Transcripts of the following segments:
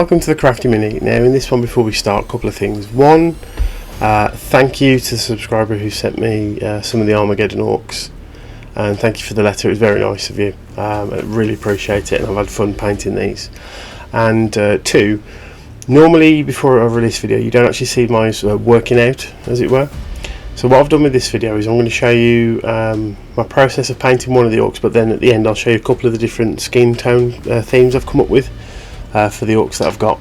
Welcome to the Crafty Mini. Now in this one, before we start, a couple of things. One, thank you to the subscriber who sent me some of the Armageddon orcs, and thank you for the letter. It was very nice of you. I really appreciate it, and I've had fun painting these. And two, normally before I release a video you don't actually see my working out, as it were. So what I've done with this video is I'm going to show you my process of painting one of the orcs, but then at the end I'll show you a couple of the different skin tone themes I've come up with for the orcs that I've got,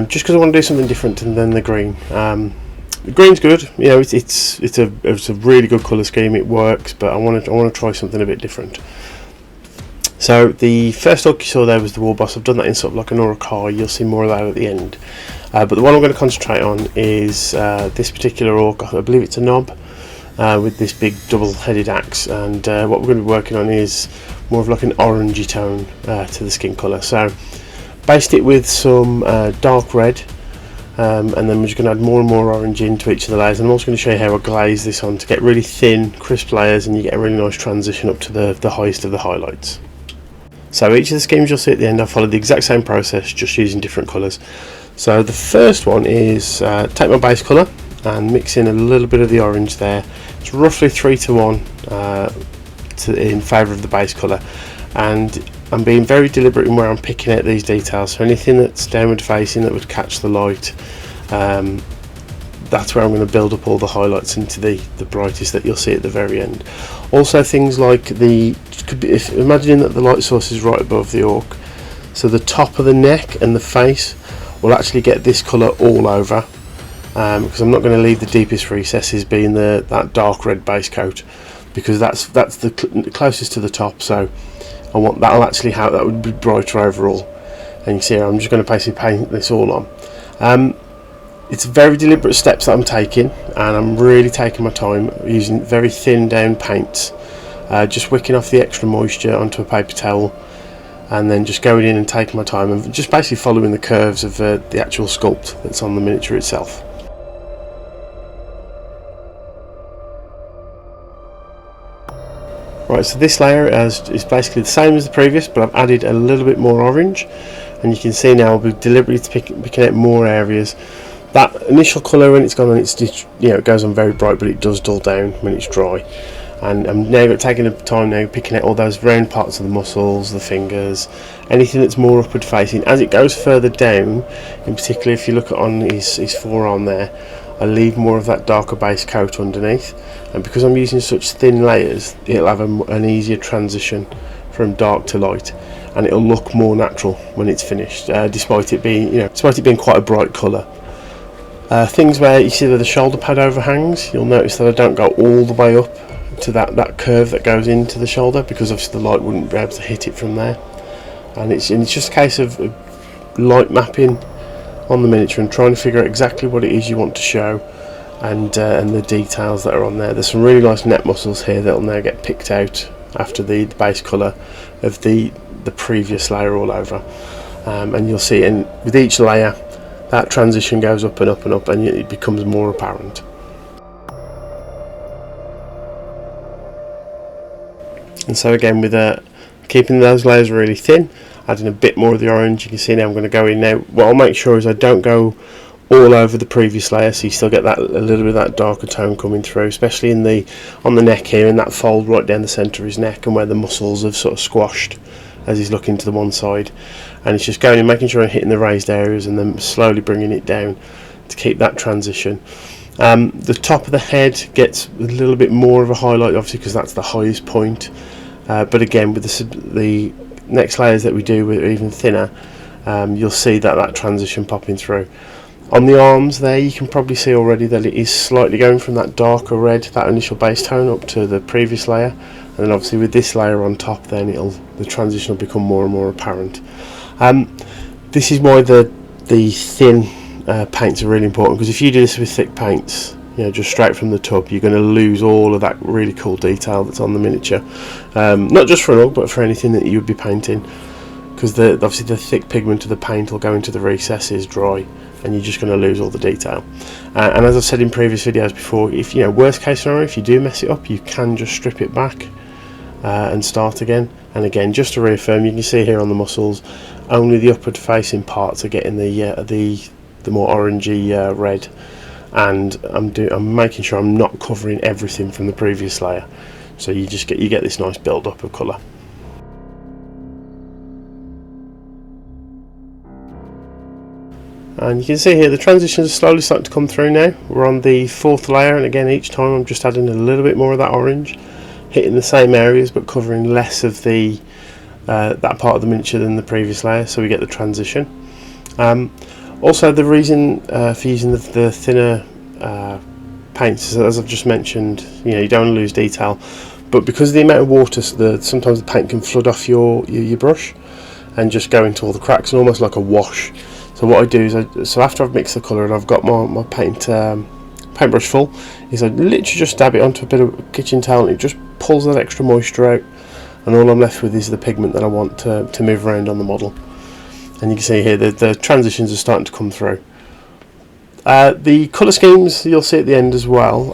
just because I want to do something different than the green. The green's good, you know, it's a really good colour scheme, it works, but I want to try something a bit different. So the first orc you saw there was the war boss. I've done that in sort of like an Urukai. You'll see more of that at the end. But the one I'm going to concentrate on is this particular orc. I believe it's a knob with this big double-headed axe, and what we're going to be working on is more of like an orangey tone to the skin colour. So based it with some dark red, and then we're just going to add more and more orange into each of the layers. And I'm also going to show you how I glaze this on to get really thin, crisp layers, and you get a really nice transition up to the highest of the highlights. So each of the schemes you'll see at the end, I followed the exact same process, just using different colours. So the first one is take my base colour and mix in a little bit of the orange there. It's roughly 3-to-1 in favour of the base colour, and I'm being very deliberate in where I'm picking out these details. So anything that's downward facing that would catch the light, that's where I'm going to build up all the highlights into the brightest that you'll see at the very end. Also things like imagining that the light source is right above the orc, so the top of the neck and the face will actually get this colour all over, because I'm not going to leave the deepest recesses being that dark red base coat, because that's the closest to the top. So I want that would be brighter overall. And you see here, I'm just going to basically paint this all on. It's very deliberate steps that I'm taking, and I'm really taking my time using very thin down paints, just wicking off the extra moisture onto a paper towel, and then just going in and taking my time and just basically following the curves of the actual sculpt that's on the miniature itself. Right, so this layer is basically the same as the previous, but I've added a little bit more orange, and you can see now I'll be deliberately picking out more areas. That initial colour, when it's gone on, it goes on very bright, but it does dull down when it's dry. And I'm now taking the time now picking out all those round parts of the muscles, the fingers, anything that's more upward facing. As it goes further down, in particular if you look on his forearm there, I leave more of that darker base coat underneath, and because I'm using such thin layers, it'll have an easier transition from dark to light, and it'll look more natural when it's finished, despite it being quite a bright colour. Things where you see that the shoulder pad overhangs, you'll notice that I don't go all the way up to that curve that goes into the shoulder, because obviously the light wouldn't be able to hit it from there. And it's just a case of light mapping on the miniature and trying to figure out exactly what it is you want to show, and the details that are on there. There's some really nice neck muscles here that'll now get picked out after the base colour of the previous layer all over, and you'll see with each layer that transition goes up and up and up, and it becomes more apparent. And so again, with keeping those layers really thin, adding a bit more of the orange, you can see now I'm going to go in now. What I'll make sure is I don't go all over the previous layer, so you still get a little bit of that darker tone coming through, especially on the neck here, in that fold right down the centre of his neck, and where the muscles have sort of squashed as he's looking to the one side. And it's just going and making sure I'm hitting the raised areas and then slowly bringing it down to keep that transition. The top of the head gets a little bit more of a highlight, obviously, because that's the highest point. But again, with the next layers that we do, with even thinner, you'll see that transition popping through. On the arms there, you can probably see already that it is slightly going from that darker red, that initial base tone, up to the previous layer. And then obviously with this layer on top, then the transition will become more and more apparent. This is why the thin paints are really important, because if you do this with thick paints, just straight from the tub, you're going to lose all of that really cool detail that's on the miniature. Not just for an orc, but for anything that you would be painting, because obviously the thick pigment of the paint will go into the recesses dry, and you're just going to lose all the detail. And as I've said in previous videos before, if worst case scenario, if you do mess it up, you can just strip it back and start again. And again, just to reaffirm, you can see here on the muscles, only the upward facing parts are getting the more orangey red, and I'm making sure I'm not covering everything from the previous layer, so you get this nice build up of colour. And you can see here the transitions are slowly starting to come through now. We're on the 4th layer, and again each time I'm just adding a little bit more of that orange, hitting the same areas but covering less of the that part of the miniature than the previous layer, so we get the transition. Also, the reason for using the thinner paints is, as I've just mentioned, you don't want to lose detail, but because of the amount of water, sometimes the paint can flood off your brush and just go into all the cracks, and almost like a wash. So what I do is, so after I've mixed the colour and I've got my paintbrush full, is I literally just dab it onto a bit of kitchen towel, and it just pulls that extra moisture out, and all I'm left with is the pigment that I want to move around on the model. And you can see here the transitions are starting to come through. The colour schemes you'll see at the end as well.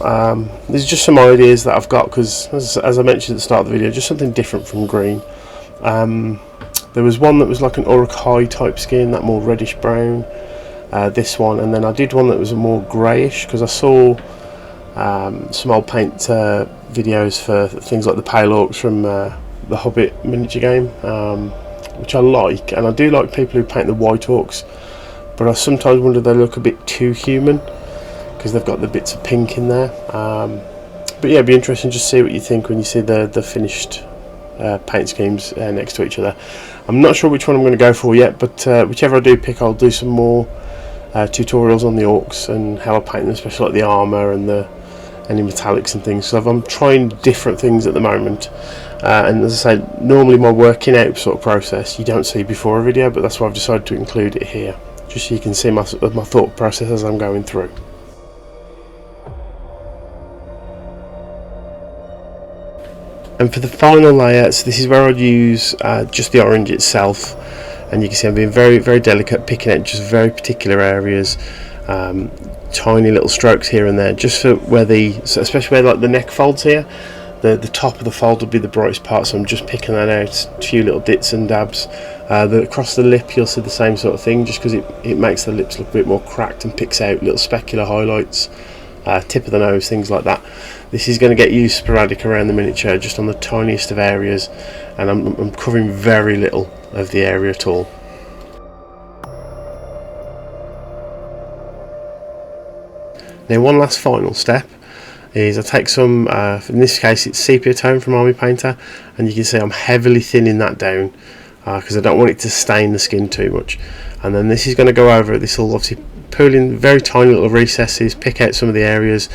These are just some ideas that I've got, because as I mentioned at the start of the video, just something different from green. There was one that was like an ORK type skin, that more reddish brown, this one, and then I did one that was a more greyish, because I saw some old paint videos for things like the pale orcs from the Hobbit miniature game, which I like, and I do like people who paint the white orcs, but I sometimes wonder if they look a bit too human because they've got the bits of pink in there. But yeah, it'd be interesting to see what you think when you see the finished paint schemes next to each other. I'm not sure which one I'm going to go for yet, but whichever I do pick, I'll do some more tutorials on the orcs and how I paint them, especially like the armour and any metallics and things. So I'm trying different things at the moment, and as I say, normally my working out sort of process you don't see before a video, but that's why I've decided to include it here, just so you can see my thought process as I'm going through. And for the final layer, so this is where I'd use just the orange itself, and you can see I'm being very, very delicate, picking out just very particular areas, tiny little strokes here and there, just for where especially where like the neck folds here, the top of the fold would be the brightest part, so I'm just picking that out, a few little dits and dabs. Across the lip you'll see the same sort of thing, just because it makes the lips look a bit more cracked and picks out little specular highlights, tip of the nose, things like that. This is going to get used sporadic around the miniature, just on the tiniest of areas, and I'm covering very little of the area at all. Now, one last final step is I take some, in this case it's sepia tone from Army Painter, and you can see I'm heavily thinning that down because I don't want it to stain the skin too much. And then this is going to go over it. This will obviously pull in very tiny little recesses, pick out some of the areas,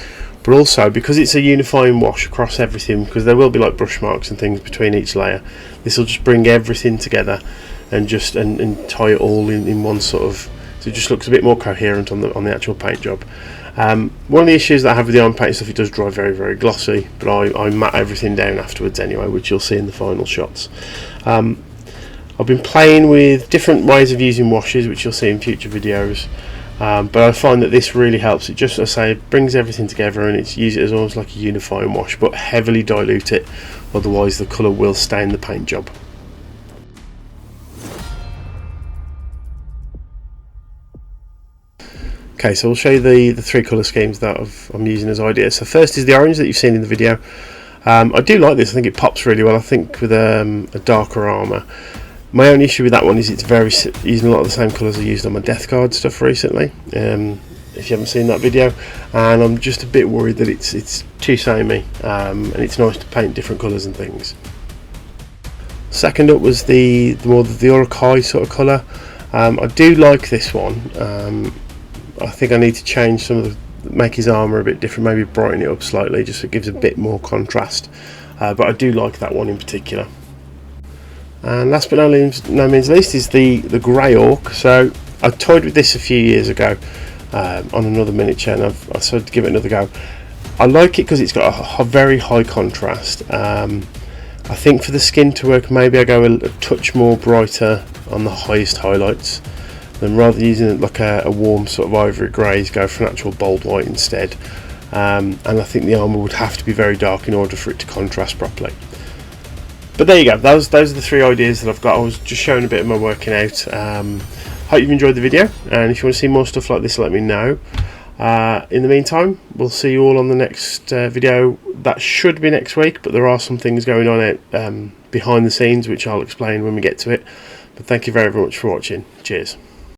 but also because it's a unifying wash across everything, because there will be like brush marks and things between each layer, this will just bring everything together and just and tie it all in one sort of, so it just looks a bit more coherent on the actual paint job. One of the issues that I have with the on paint stuff, it does dry very, very glossy, but I matte everything down afterwards anyway, which you'll see in the final shots. I've been playing with different ways of using washes, which you'll see in future videos, but I find that this really helps. It just, as I say, brings everything together, and it's use it as almost like a unifying wash, but heavily dilute it, otherwise the colour will stain the paint job. Okay, so I'll show you the three colour schemes that I'm using as ideas. So first is the orange that you've seen in the video. I do like this. I think it pops really well. I think with a darker armour. My only issue with that one is it's using a lot of the same colours I used on my Death Guard stuff recently. If you haven't seen that video, and I'm just a bit worried that it's too samey, and it's nice to paint different colours and things. Second up was the ORK sort of colour. I do like this one. I think I need to change some of make his armour a bit different, maybe brighten it up slightly, just so it gives a bit more contrast. But I do like that one in particular. And last but no means least is the grey orc. So I toyed with this a few years ago on another miniature, and I've decided to give it another go. I like it because it's got a very high contrast. I think for the skin to work, maybe I go a touch more brighter on the highest highlights, then rather than using like a warm sort of ivory greys, go for an actual bold white instead. And I think the armour would have to be very dark in order for it to contrast properly. But there you go, those are the 3 ideas that I've got. I was just showing a bit of my working out. Hope you've enjoyed the video, and if you want to see more stuff like this, let me know. In the meantime, we'll see you all on the next video. That should be next week, but there are some things going on out behind the scenes which I'll explain when we get to it. But thank you very much for watching. Cheers.